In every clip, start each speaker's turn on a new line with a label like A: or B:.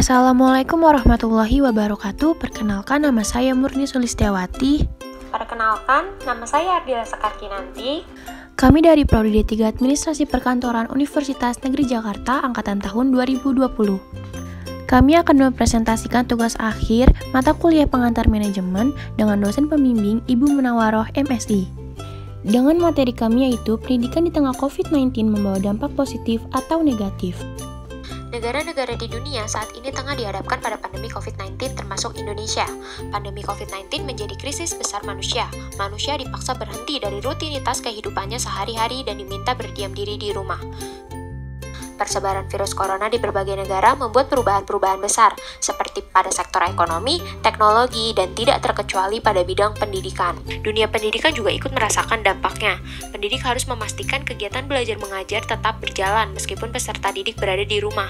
A: Assalamualaikum warahmatullahi wabarakatuh. Perkenalkan, nama saya Murni Sulistiawati.
B: Perkenalkan, nama saya Ardila Sekarkinanti.
A: Kami dari Prodi D3 Administrasi Perkantoran Universitas Negeri Jakarta Angkatan tahun 2020. Kami akan mempresentasikan tugas akhir mata kuliah pengantar manajemen dengan dosen pembimbing Ibu Munawaroh MSI. Dengan materi kami yaitu pendidikan di tengah COVID-19 membawa dampak positif atau negatif.
B: Negara-negara di dunia saat ini tengah dihadapkan pada pandemi COVID-19 termasuk Indonesia. Pandemi COVID-19 menjadi krisis besar manusia. Manusia dipaksa berhenti dari rutinitas kehidupannya sehari-hari dan diminta berdiam diri di rumah. Persebaran virus corona di berbagai negara membuat perubahan-perubahan besar, seperti pada sektor ekonomi, teknologi, dan tidak terkecuali pada bidang pendidikan. Dunia pendidikan juga ikut merasakan dampaknya. Pendidik harus memastikan kegiatan belajar mengajar tetap berjalan meskipun peserta didik berada di rumah.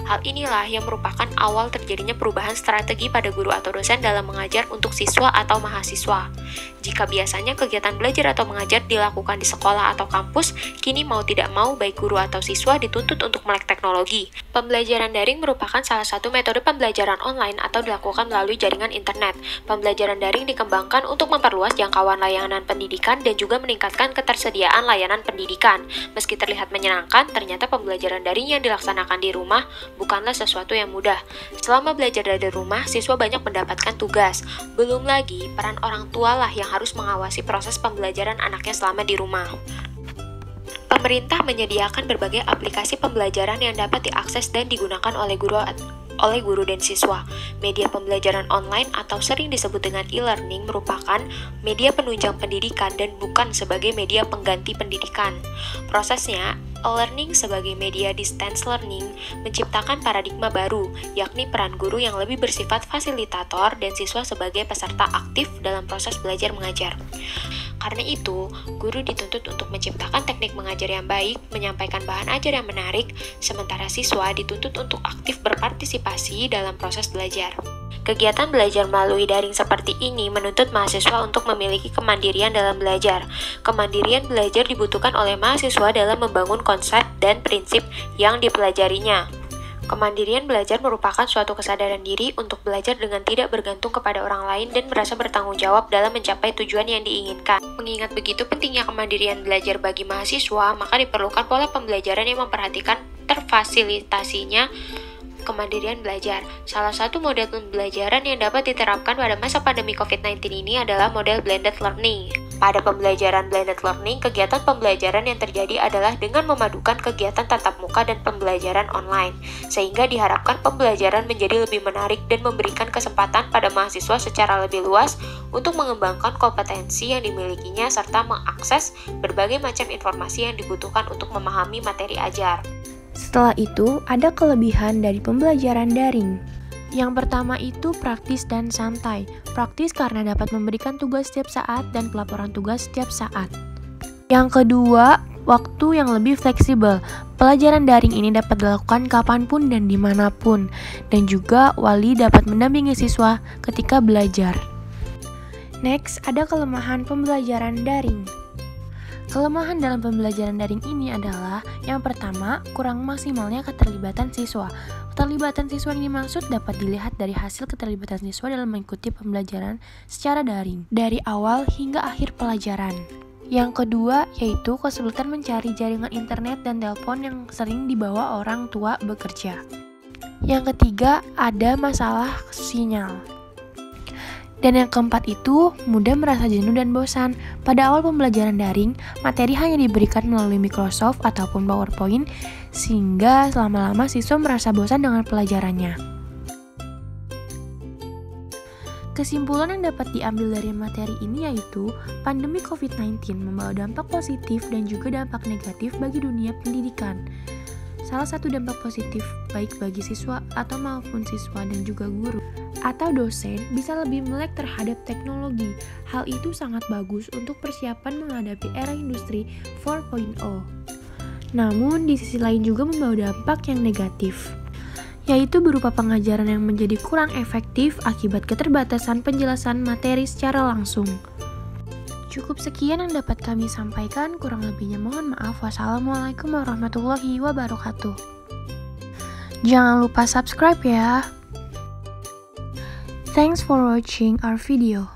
B: Hal inilah yang merupakan awal terjadinya perubahan strategi pada guru atau dosen dalam mengajar untuk siswa atau mahasiswa. Jika biasanya kegiatan belajar atau mengajar dilakukan di sekolah atau kampus, kini mau tidak mau baik guru atau siswa dituntut untuk melek teknologi. Pembelajaran daring merupakan salah satu metode pembelajaran online atau dilakukan melalui jaringan internet. Pembelajaran daring dikembangkan untuk memperluas jangkauan layanan pendidikan dan juga meningkatkan ketersediaan layanan pendidikan. Meski terlihat menyenangkan, ternyata pembelajaran daring yang dilaksanakan di rumah bukanlah sesuatu yang mudah. Selama belajar dari rumah, siswa banyak mendapatkan tugas. Belum lagi, peran orang tua lah yang harus mengawasi proses pembelajaran anaknya selama di rumah. Pemerintah menyediakan berbagai aplikasi pembelajaran yang dapat diakses dan digunakan oleh guru dan siswa. Media pembelajaran online atau sering disebut dengan e-learning merupakan media penunjang pendidikan dan bukan sebagai media pengganti pendidikan. Prosesnya, e-learning sebagai media distance learning menciptakan paradigma baru, yakni peran guru yang lebih bersifat fasilitator dan siswa sebagai peserta aktif dalam proses belajar mengajar. Karena itu, guru dituntut untuk menciptakan teknik mengajar yang baik, menyampaikan bahan ajar yang menarik, sementara siswa dituntut untuk aktif berpartisipasi dalam proses belajar. Kegiatan belajar melalui daring seperti ini menuntut mahasiswa untuk memiliki kemandirian dalam belajar. Kemandirian belajar dibutuhkan oleh mahasiswa dalam membangun konsep dan prinsip yang dipelajarinya. Kemandirian belajar merupakan suatu kesadaran diri untuk belajar dengan tidak bergantung kepada orang lain dan merasa bertanggung jawab dalam mencapai tujuan yang diinginkan. Mengingat begitu pentingnya kemandirian belajar bagi mahasiswa, maka diperlukan pola pembelajaran yang memperhatikan terfasilitasinya kemandirian belajar. Salah satu model pembelajaran yang dapat diterapkan pada masa pandemi COVID-19 ini adalah model blended learning. Pada pembelajaran blended learning, kegiatan pembelajaran yang terjadi adalah dengan memadukan kegiatan tatap muka dan pembelajaran online, sehingga diharapkan pembelajaran menjadi lebih menarik dan memberikan kesempatan pada mahasiswa secara lebih luas untuk mengembangkan kompetensi yang dimilikinya serta mengakses berbagai macam informasi yang dibutuhkan untuk memahami materi ajar.
A: Setelah itu, ada kelebihan dari pembelajaran daring. Yang pertama itu praktis dan santai. Praktis karena dapat memberikan tugas setiap saat dan pelaporan tugas setiap saat. Yang kedua, waktu yang lebih fleksibel. Pelajaran daring ini dapat dilakukan kapanpun dan dimanapun. Dan juga wali dapat mendampingi siswa ketika belajar. Next, ada kelemahan pembelajaran daring. Kelemahan dalam pembelajaran daring ini adalah yang pertama, kurang maksimalnya keterlibatan siswa. Keterlibatan siswa yang dimaksud dapat dilihat dari hasil keterlibatan siswa dalam mengikuti pembelajaran secara daring, dari awal hingga akhir pelajaran. Yang kedua, yaitu kesulitan mencari jaringan internet dan telepon yang sering dibawa orang tua bekerja. Yang ketiga, ada masalah sinyal. Dan yang keempat itu, mudah merasa jenuh dan bosan. Pada awal pembelajaran daring, materi hanya diberikan melalui Microsoft ataupun PowerPoint, sehingga lama-lama siswa merasa bosan dengan pelajarannya. Kesimpulan yang dapat diambil dari materi ini yaitu, pandemi COVID-19 membawa dampak positif dan juga dampak negatif bagi dunia pendidikan. Salah satu dampak positif baik bagi siswa atau maupun siswa dan juga guru atau dosen bisa lebih melek terhadap teknologi. Hal itu sangat bagus untuk persiapan menghadapi era industri 4.0. Namun di sisi lain juga membawa dampak yang negatif, yaitu berupa pengajaran yang menjadi kurang efektif akibat keterbatasan penjelasan materi secara langsung. Cukup sekian yang dapat kami sampaikan, kurang lebihnya mohon maaf. Wassalamualaikum warahmatullahi wabarakatuh. Jangan lupa subscribe ya. Thanks for watching our video.